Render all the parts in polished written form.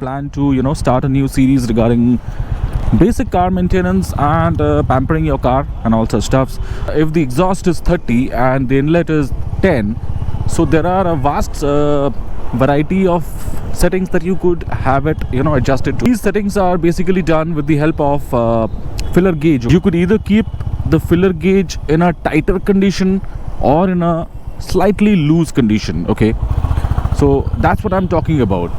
plan to start a new series regarding basic car maintenance and pampering your car and all such stuffs. If the exhaust is 30 and the inlet is 10, so there are a vast variety of settings that you could have it adjusted to. These settings are basically done with the help of filler gauge. You could either keep the filler gauge in a tighter condition or in a slightly loose condition. Okay, so that's what I'm talking about.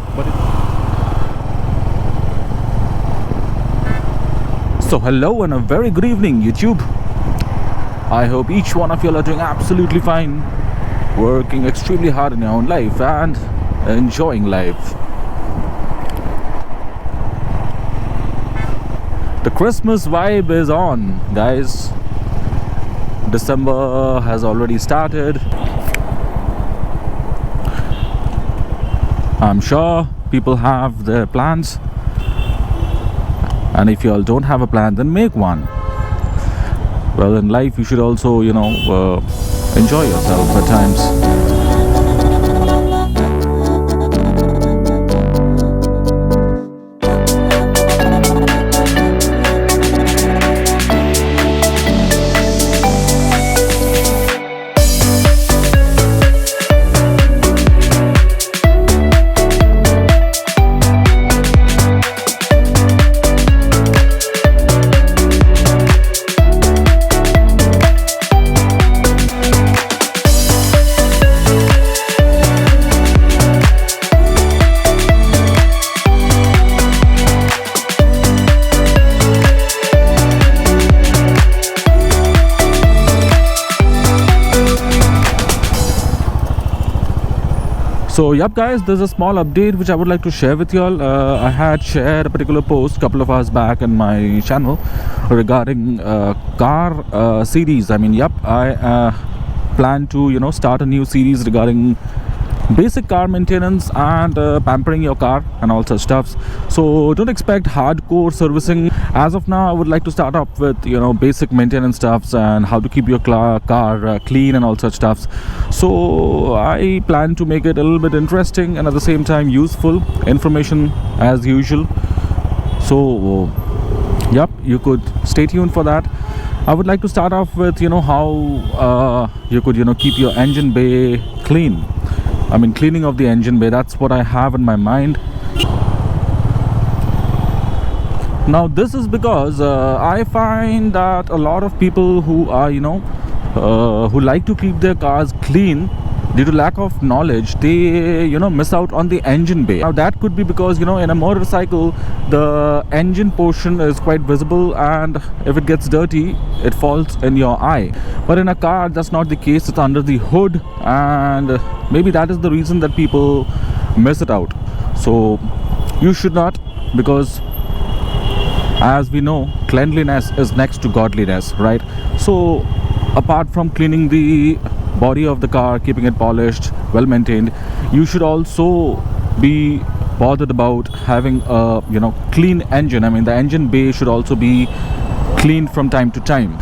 So hello and a very good evening, YouTube. I hope each one of you are doing absolutely fine, working extremely hard in your own life and enjoying life. The Christmas vibe is on, guys. December has already started. I'm sure people have their plans, and if you all don't have a plan, then make one. Well, in life you should also enjoy yourself at times. So yep guys, there's a small update which I would like to share with you all. I had shared a particular post a couple of hours back in my channel regarding car series. I mean, yep, I plan to start a new series regarding basic car maintenance and pampering your car and all such stuffs. So don't expect hardcore servicing. As of now, I would like to start up with basic maintenance stuffs and how to keep your car clean and all such stuffs. So I plan to make it a little bit interesting and at the same time useful information as usual. So yep, you could stay tuned for that. I would like to start off with how you could keep your engine bay clean. I mean, cleaning of the engine bay, that's what I have in my mind. Now this is because I find that a lot of people who are who like to keep their cars clean, due to lack of knowledge, they miss out on the engine bay. Now that could be because in a motorcycle the engine portion is quite visible, and if it gets dirty it falls in your eye. But in a car that's not the case. It's under the hood, and maybe that is the reason that people miss it out. So you should not, because as we know, cleanliness is next to godliness, right? So apart from cleaning the body of the car, keeping it polished, well maintained, you should also be bothered about having a clean engine. I mean, the engine bay should also be cleaned from time to time.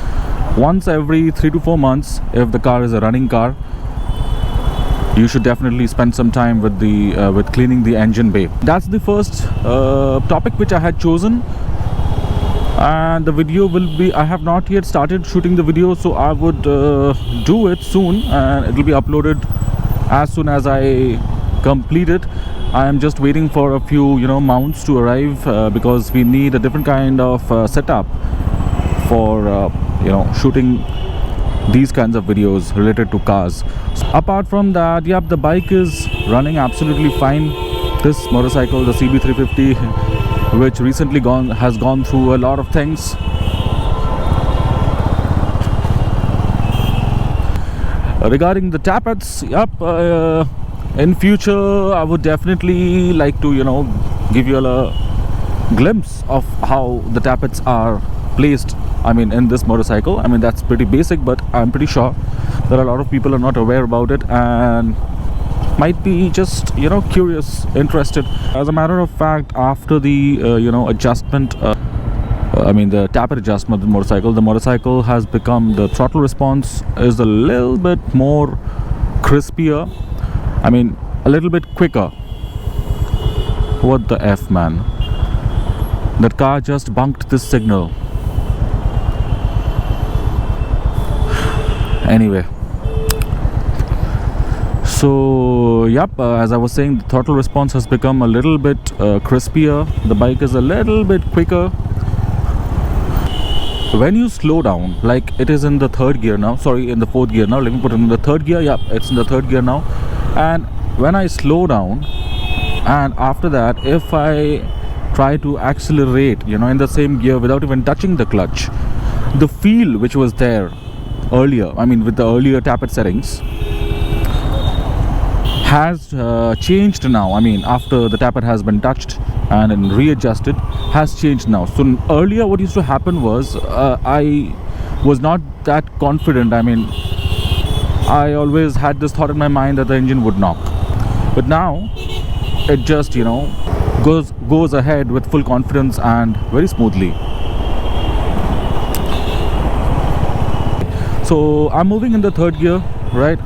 Once every 3 to 4 months, if the car is a running car, you should definitely spend some time with the with cleaning the engine bay. That's the first topic which I had chosen. And the video will be, I have not yet started shooting the video, so I would do it soon, and it will be uploaded as soon as I complete it. I am just waiting for a few mounts to arrive because we need a different kind of setup for shooting these kinds of videos related to cars. So apart from that, yep, the bike is running absolutely fine. This motorcycle, the CB350, which recently has gone through a lot of things. Regarding the tappets, yep, in future I would definitely like to give you a glimpse of how the tappets are placed. I mean, in this motorcycle, I mean, that's pretty basic, but I'm pretty sure that a lot of people are not aware about it and might be just curious, interested. As a matter of fact, after the adjustment, I mean the tappet adjustment of the motorcycle has become, the throttle response is a little bit more crispier, I mean a little bit quicker. What the F, man? That car just bunked this signal. Anyway, so yep, as I was saying, the throttle response has become a little bit crispier. The bike is a little bit quicker. When you slow down, like it is in the third gear now, sorry, in the fourth gear now, let me put it in the third gear. Yep, it's in the third gear now. And when I slow down, and after that, if I try to accelerate, in the same gear without even touching the clutch, the feel which was there earlier, I mean with the earlier tappet settings, has changed now. I mean, after the tappet has been touched and then readjusted, has changed now. So earlier what used to happen was I was not that confident. I mean, I always had this thought in my mind that the engine would knock, but now it just goes ahead with full confidence and very smoothly. So I'm moving in the third gear, right,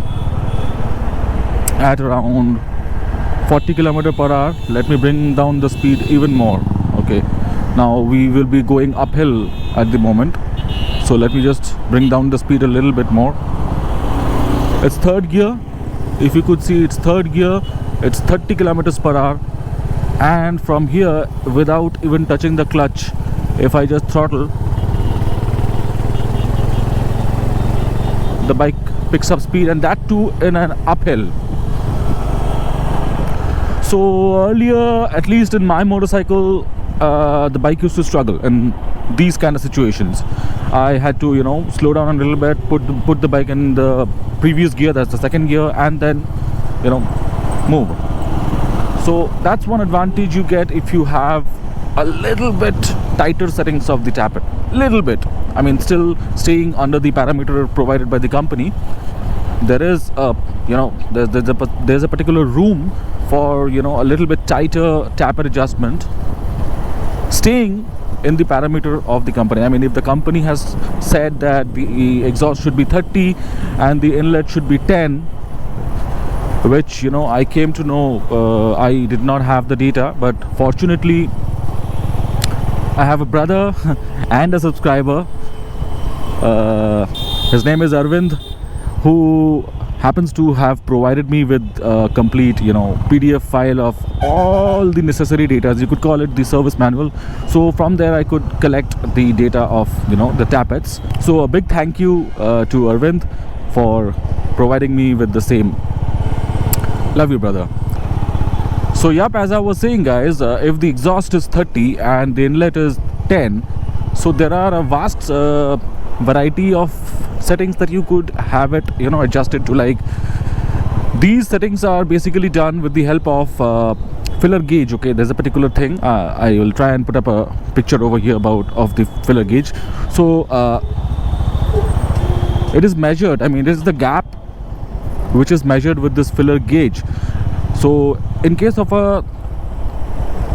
at around 40 km/h. Let me bring down the speed even more. Okay, now we will be going uphill at the moment, so let me just bring down the speed a little bit more. It's third gear. If you could see, it's third gear. It's 30 km/h, and from here, without even touching the clutch, if I just throttle, the bike picks up speed, and that too in an uphill. So earlier, at least in my motorcycle, the bike used to struggle in these kind of situations. I had to slow down a little bit, put the bike in the previous gear, that's the second gear, and then move. So that's one advantage you get if you have a little bit tighter settings of the tappet. Little bit, I mean, still staying under the parameter provided by the company. There is a there's a particular room for a little bit tighter tappet adjustment, staying in the parameter of the company. I mean, if the company has said that the exhaust should be 30 and the inlet should be 10, which I came to know, I did not have the data, but fortunately I have a brother and a subscriber. His name is Arvind, who happens to have provided me with a complete PDF file of all the necessary data. You could call it the service manual. So from there I could collect the data of the tappets. So a big thank you to Arvind for providing me with the same. Love you, brother. So yep, as I was saying, guys, if the exhaust is 30 and the inlet is 10, so there are a vast variety of settings that you could have it adjusted to. Like, these settings are basically done with the help of filler gauge. Okay, there's a particular thing, I will try and put up a picture over here of the filler gauge. So it is measured, I mean, this is the gap which is measured with this filler gauge. So in case of a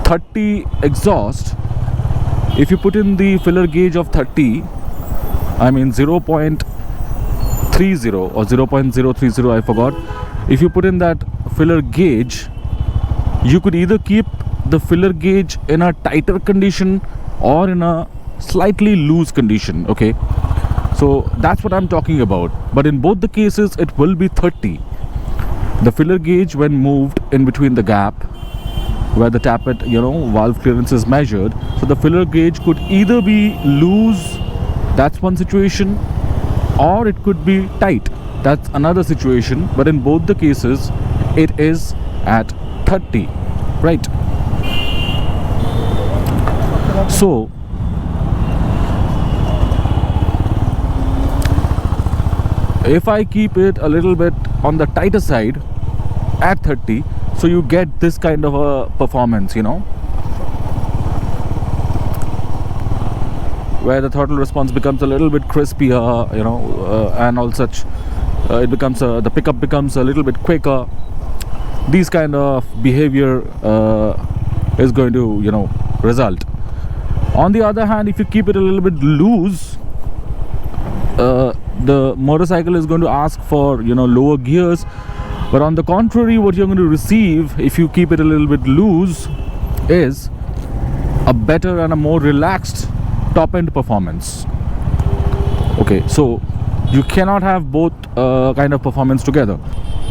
30 exhaust, if you put in the filler gauge of 30, I mean 0.30 or 0.030, I forgot. If you put in that filler gauge, you could either keep the filler gauge in a tighter condition or in a slightly loose condition. Okay, so that's what I'm talking about. But in both the cases, it will be 30. The filler gauge, when moved in between the gap where the tappet valve clearance is measured, so the filler gauge could either be loose, that's one situation, or it could be tight, that's another situation. But in both the cases, it is at 30, right? So if I keep it a little bit on the tighter side at 30, so you get this kind of a performance, where the throttle response becomes a little bit crispier, and all such. It becomes the pickup becomes a little bit quicker. These kind of behavior is going to result. On the other hand, if you keep it a little bit loose, the motorcycle is going to ask for lower gears. But on the contrary, what you're going to receive if you keep it a little bit loose is a better and a more relaxed top end performance. Okay, so you cannot have both kind of performance together.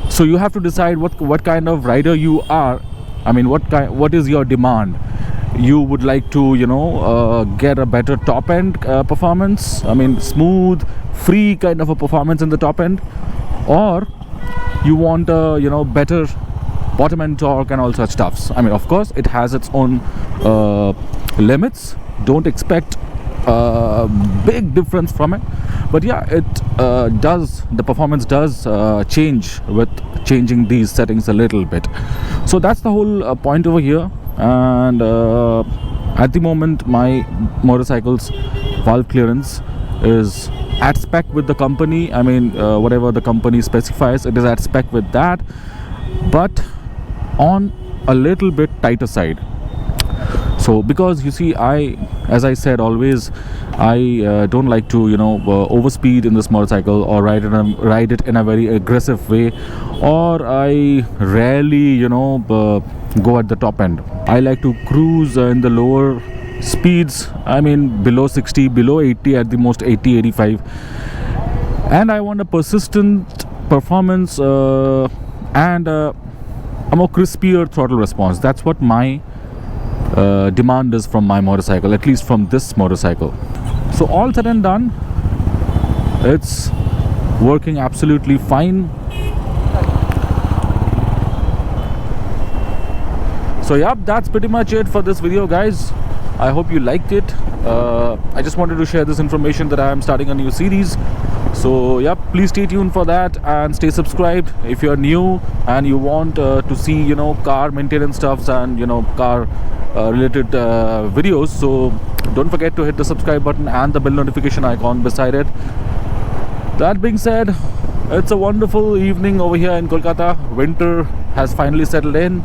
So you have to decide what kind of rider you are. I mean, what is your demand? You would like to, get a better top end performance. I mean, smooth, free kind of a performance in the top end, or you want a better bottom end torque and all such stuffs. I mean, of course, it has its own limits. Don't expect a big difference from it, but yeah, the performance does change with changing these settings a little bit. So that's the whole point over here. And at the moment, my motorcycle's valve clearance is at spec with the company. I mean, whatever the company specifies, it is at spec with that, but on a little bit tighter side. So because you see, as I said always, I don't like to overspeed in this motorcycle, or ride it in a very aggressive way, or I rarely go at the top end. I like to cruise in the lower speeds. I mean, below 60, below 80, at the most 80, 85, and I want a persistent performance and a more crispier throttle response. That's what my demand is from my motorcycle, at least from this motorcycle. So all said and done, it's working absolutely fine. So yep, that's pretty much it for this video, guys. I hope you liked it. I just wanted to share this information that I am starting a new series. So yep, please stay tuned for that and stay subscribed if you're new and you want to see car maintenance stuffs and car related videos. So don't forget to hit the subscribe button and the bell notification icon beside it. That being said, it's a wonderful evening over here in Kolkata. Winter has finally settled in.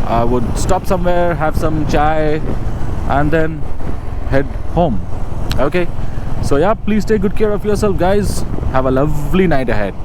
I would stop somewhere, have some chai, and then head home. Okay, so yeah, please take good care of yourself, guys. Have a lovely night ahead.